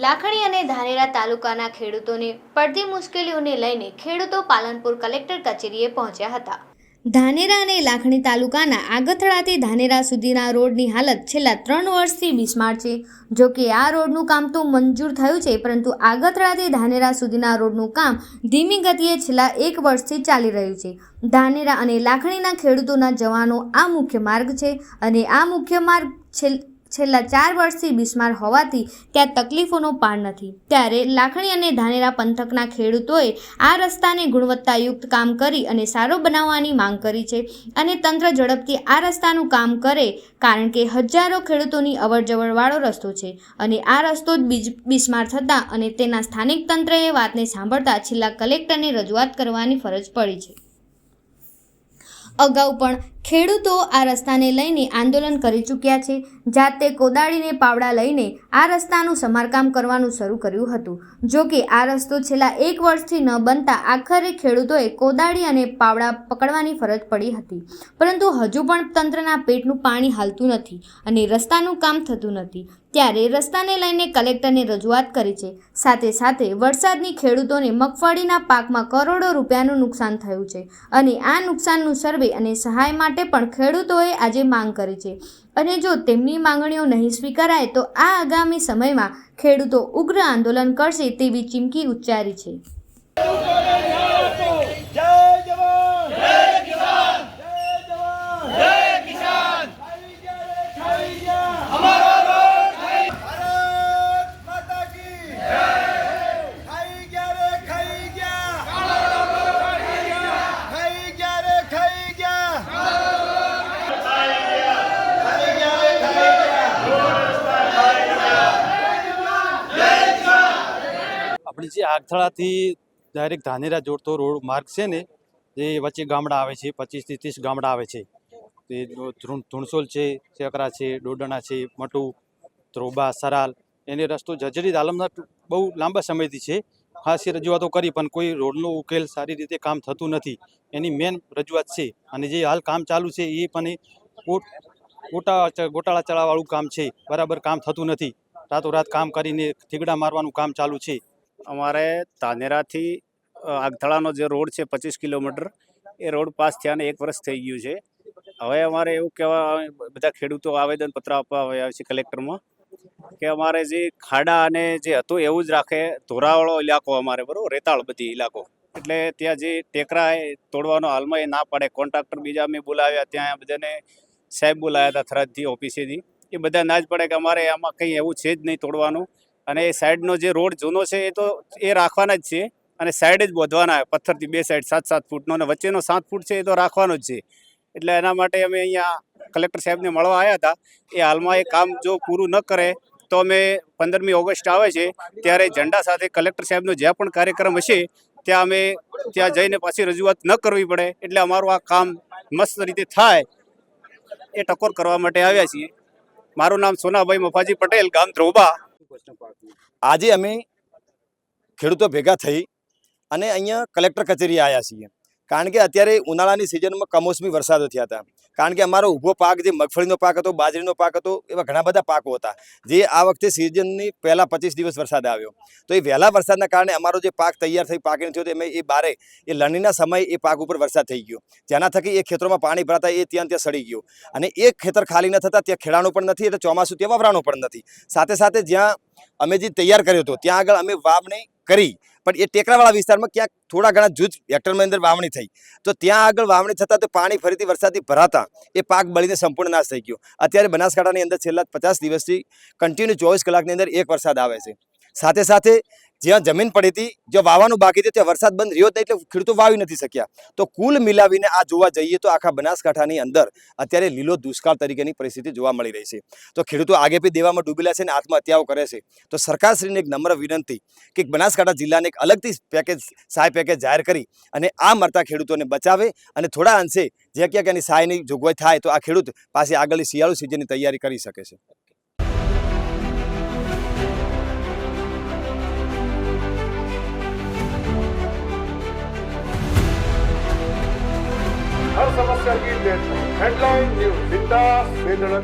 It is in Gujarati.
લાખણી અને ધાનેરા તાલુકાના ખેડૂતોને પડતી મુશ્કેલીઓને લઈને ખેડૂતો પાલનપુર કલેક્ટર કચેરીએ પહોંચ્યા હતા. ધાનેરા અને લાખણી તાલુકાના આગથળાથી ધાનેરા સુધીના રોડની હાલત છેલ્લા 3 વર્ષથી બિસ્માર છે. જો કે આ રોડનું કામ તો મંજૂર થયું છે, પરંતુ આગથળાથી ધાનેરા સુધીના રોડનું કામ ધીમી ગતિએ છેલ્લા 1 વર્ષથી ચાલી રહ્યું છે. ધાનેરા અને લાખણીના ખેડૂતોના જવાનો આ મુખ્ય માર્ગ છે અને આ મુખ્ય માર્ગ છેલ્લા 4 વર્ષથી બિસ્માર હોવાથી ત્યાં તકલીફોનો પાર નથી. ત્યારે લાખણી અને ધાનેરા પંથકના ખેડૂતોએ આ રસ્તાને ગુણવત્તાયુક્ત કામ કરી અને સારો બનાવવાની માંગ કરી છે અને તંત્ર ઝડપથી આ રસ્તાનું કામ કરે, કારણ કે હજારો ખેડૂતોની અવરજવરવાળો રસ્તો છે અને આ રસ્તો જ બિસ્માર થતાં અને તેના સ્થાનિક તંત્રએ વાતને સાંભળતા છેલ્લા કલેક્ટરને રજૂઆત કરવાની ફરજ પડી છે. અગાઉ પણ ખેડૂતો આ રસ્તાને લઈને આંદોલન કરી ચૂક્યા છે. જાતે કોદાળીને પાવડા લઈને આ રસ્તાનું સમારકામ કરવાનું શરૂ કર્યું હતું. જો કે આ રસ્તો છેલ્લા 1 વર્ષથી ન બનતા આખરે ખેડૂતોએ કોદાળી અને પાવડા પકડવાની ફરજ પડી હતી, પરંતુ હજુ પણ તંત્રના પેટનું પાણી હાલતું નથી અને રસ્તાનું કામ થતું નથી. ત્યારે રસ્તાને લઈને કલેક્ટરને રજૂઆત કરી છે. સાથે સાથે વરસાદની ખેડૂતોને મગફળીના પાકમાં કરોડો રૂપિયાનું નુકસાન થયું છે અને આ નુકસાનનું સર્વે અને સહાય માટે પણ ખેડૂતોએ આજે માંગ કરી છે અને જો તેમની માંગણીઓ નહીં સ્વીકારાય તો આ આગામી સમયમાં ખેડૂતો ઉગ્ર આંદોલન કરશે તેવી ચીમકી ઉચ્ચારી છે. આપણી જે આગથળાથી ડાયરેક્ટ ધાનેરા જોડતો રોડ માર્ગ છે ને, જે વચ્ચે ગામડા આવે છે, 25 થી 30 ગામડા આવે છે. તે ધુણસોલ છે, ચકરા છે, ડોડણા છે, મટુ, ત્રોબા, સરાલ, એને રસ્તો જર્જરિત હાલતમાં બહુ લાંબા સમયથી છે. ખાસી રજૂઆતો કરી પણ કોઈ રોડનો ઉકેલ સારી રીતે કામ થતું નથી. એની મેન રજૂઆત છે. અને જે હાલ કામ ચાલુ છે એ પણ ગોટાળા ચડાવવાળું કામ છે. બરાબર કામ થતું નથી. રાતોરાત કામ કરીને થીગડા મારવાનું કામ ચાલુ છે. અમારે ધાનેરાથી આગથળાનો જે રોડ છે 25 કિલોમીટર, એ રોડ પાસ થયાને 1 વર્ષ થઈ ગયું છે. હવે અમારે એવું કહેવા બધા ખેડૂતો આવેદનપત્ર આપવા આવ્યા છે કલેક્ટરમાં કે અમારે જે ખાડા અને જે હતું એવું જ રાખે. ધોરાવાળો ઇલાકો અમારે, બરાબર, રેતાળ બધી ઇલાકો, એટલે ત્યાં જે ટેકરા તોડવાનો હાલમાં એ ના પાડે. કોન્ટ્રાક્ટર બીજા અમે બોલાવ્યા, ત્યાં બધાને સાહેબ બોલાવ્યા હતા થરાદથી ઓફિસેથી, એ બધા ના જ પડે કે અમારે આમાં કંઈ એવું છે જ નહીં તોડવાનું. અને એ સાઈડનો જે રોડ જૂનો છે એ તો એ રાખવાના જ છે અને સાઈડ જ બોધવાના, પથ્થરથી 2 સાઈડ 7-7 ફૂટનો, અને વચ્ચેનો 7 ફૂટ છે એ તો રાખવાનો જ છે. એટલે એના માટે અમે અહીંયા કલેક્ટર સાહેબને મળવા આવ્યા હતા. એ હાલમાં એ કામ જો પૂરું ન કરે તો અમે 15મી ઓગસ્ટ આવે છે ત્યારે ઝંડા સાથે કલેક્ટર સાહેબનો જ્યાં પણ કાર્યક્રમ હશે ત્યાં અમે ત્યાં જઈને પાછી રજૂઆત ન કરવી પડે, એટલે અમારું આ કામ મસ્ત રીતે થાય એ ટકોર કરવા માટે આવ્યા છીએ. મારું નામ સોનાભાઈ મફાજી પટેલ, ગામ ધ્રોબા. આજે અમે ખેડૂતો ભેગા થઈ અને અહીંયા કલેક્ટર કચેરી આવ્યા છીએ, કારણ કે અત્યારે ઉનાળાની સિઝનમાં કમોસમી વરસાદો થયા હતા. કારણ કે અમારો ઊભો પાક, જે મગફળીનો પાક હતો, બાજરીનો પાક હતો, એવા ઘણા બધા પાકો હતા જે આ વખતે સિઝનની પહેલાં 25 દિવસ વરસાદ આવ્યો. તો એ વહેલા વરસાદના કારણે અમારો જે પાક તૈયાર થઈ પાકીને થયો, અમે એ બારે એ લણણીના સમયે એ પાક ઉપર વરસાદ થઈ ગયો, જેના થકી એ ખેતરોમાં પાણી ભરાતા એ ત્યાં સડી ગયું અને એક ખેતર ખાલી ન થતાં ત્યાં ખેડાણું પણ નથી, એટલે ચોમાસું ત્યાં વાવરાણું પણ નથી. સાથે સાથે જ્યાં અમે જે તૈયાર કર્યો હતો ત્યાં આગળ અમે વાવણી કરી, પણ એ ટેકરાવાળા વિસ્તારમાં ક્યાંક થોડા ઘણા જૂજ હેક્ટરની અંદર વાવણી થઈ, તો ત્યાં આગળ વાવણી થતાં તો પાણી ફરીથી વરસાદથી ભરાતા એ પાક બળીને સંપૂર્ણ નાશ થઈ ગયો. અત્યારે બનાસકાંઠાની અંદર છેલ્લા 50 દિવસથી કન્ટિન્યુ 24 કલાકની અંદર 1 વરસાદ આવે છે. સાથે સાથે જ્યાં જમીન પડી હતી, જ્યાં વાવવાનું બાકી હતું, ત્યાં વરસાદ બંધ રહ્યો જ નહીં, એટલે ખેડૂતો વાવી નથી શક્યા. તો કુલ મિલાવીને આ જોવા જઈએ તો આખા બનાસકાંઠાની અંદર અત્યારે લીલો દુષ્કાળ તરીકેની પરિસ્થિતિ જોવા મળી રહી છે. તો ખેડૂતો આગે પી દેવામાં ડૂબેલા છે અને આત્મહત્યાઓ કરે છે. તો સરકારશ્રીને એક નમ્ર વિનંતી કે બનાસકાંઠા જિલ્લાને એક અલગથી પેકેજ, સહાય પેકેજ જાહેર કરી અને આ મરતા ખેડૂતોને બચાવે અને થોડા અંશે જ્યાં ક્યાંક એની સહાયની જોગવાઈ થાય તો આ ખેડૂત પાસે આગળની શિયાળુ સિઝનની તૈયારી કરી શકે છે. हर समस्या की हेडलाइन न्यूज, बिंदास बेधड़क